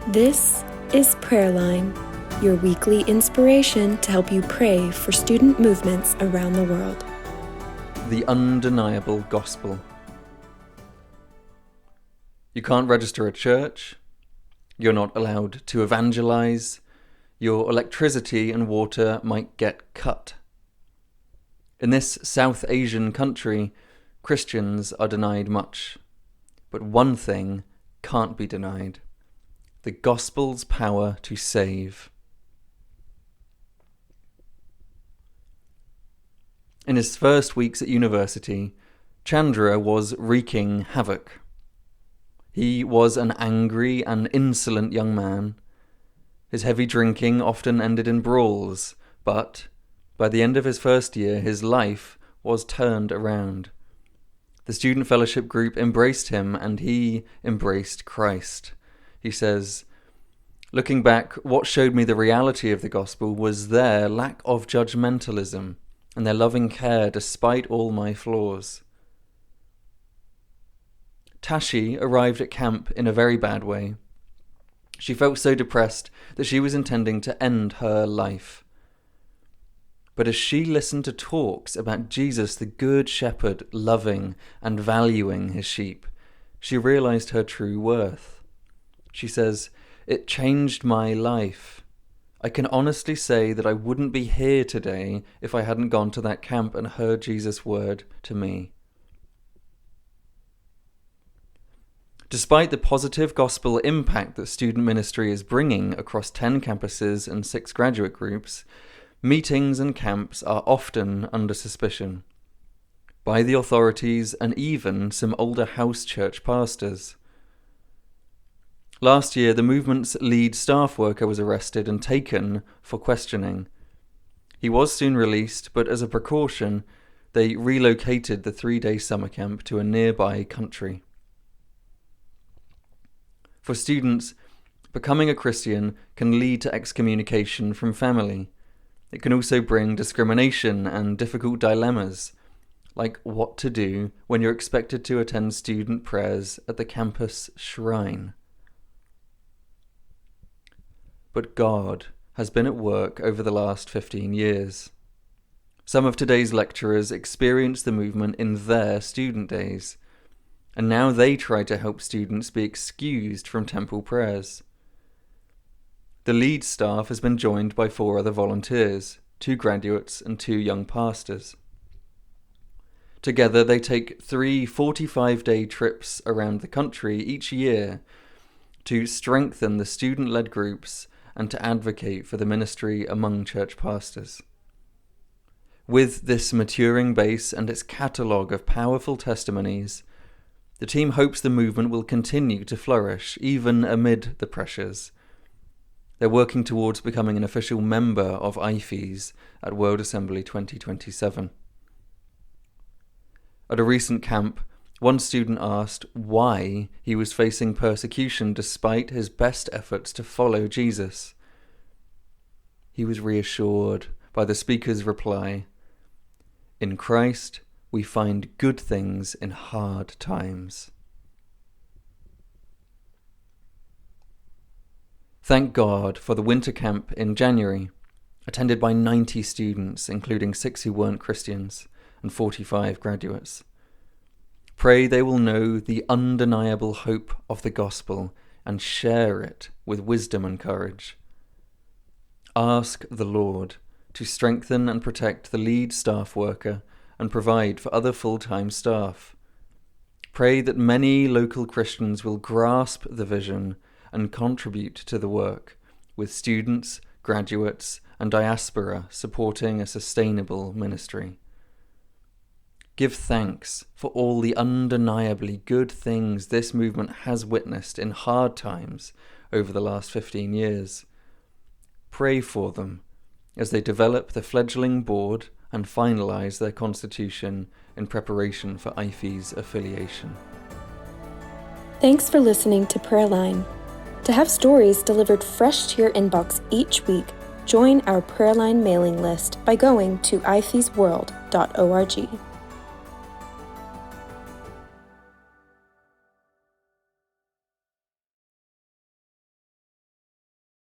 This is Prayerline, your weekly inspiration to help you pray for student movements around the world. The undeniable gospel. You can't register a church, you're not allowed to evangelize, your electricity and water might get cut. In this South Asian country, Christians are denied much, but one thing can't be denied: the gospel's power to save. In his first weeks at university, Chandra was wreaking havoc. He was an angry and insolent young man. His heavy drinking often ended in brawls, but by the end of his first year, his life was turned around. The student fellowship group embraced him, and he embraced Christ. He says, "Looking back, what showed me the reality of the gospel was their lack of judgmentalism and their loving care despite all my flaws." Tashi arrived at camp in a very bad way. She felt so depressed that she was intending to end her life. But as she listened to talks about Jesus, the Good Shepherd, loving and valuing his sheep, she realized her true worth. She says, "It changed my life. I can honestly say that I wouldn't be here today if I hadn't gone to that camp and heard Jesus' word to me." Despite the positive gospel impact that student ministry is bringing across 10 campuses and 6 graduate groups, meetings and camps are often under suspicion by the authorities and even some older house church pastors. Last year, the movement's lead staff worker was arrested and taken for questioning. He was soon released, but as a precaution, they relocated the 3-day summer camp to a nearby country. For students, becoming a Christian can lead to excommunication from family. It can also bring discrimination and difficult dilemmas, like what to do when you're expected to attend student prayers at the campus shrine. But God has been at work over the last 15 years. Some of today's lecturers experienced the movement in their student days, and now they try to help students be excused from temple prayers. The lead staff has been joined by 4 other volunteers, 2 graduates and 2 young pastors. Together they take 3 45-day trips around the country each year to strengthen the student-led groups and to advocate for the ministry among church pastors. With this maturing base and its catalogue of powerful testimonies, the team hopes the movement will continue to flourish even amid the pressures. They're working towards becoming an official member of IFES at World Assembly 2027. At a recent camp, one student asked why he was facing persecution despite his best efforts to follow Jesus. He was reassured by the speaker's reply, "In Christ, we find good things in hard times." Thank God for the winter camp in January, attended by 90 students, including 6 who weren't Christians, and 45 graduates. Pray they will know the undeniable hope of the gospel and share it with wisdom and courage. Ask the Lord to strengthen and protect the lead staff worker and provide for other full-time staff. Pray that many local Christians will grasp the vision and contribute to the work, with students, graduates, and diaspora supporting a sustainable ministry. Give thanks for all the undeniably good things this movement has witnessed in hard times over the last 15 years. Pray for them as they develop the fledgling board and finalise their constitution in preparation for IFES affiliation. Thanks for listening to Prayerline. To have stories delivered fresh to your inbox each week, join our Prayerline mailing list by going to ifesworld.org.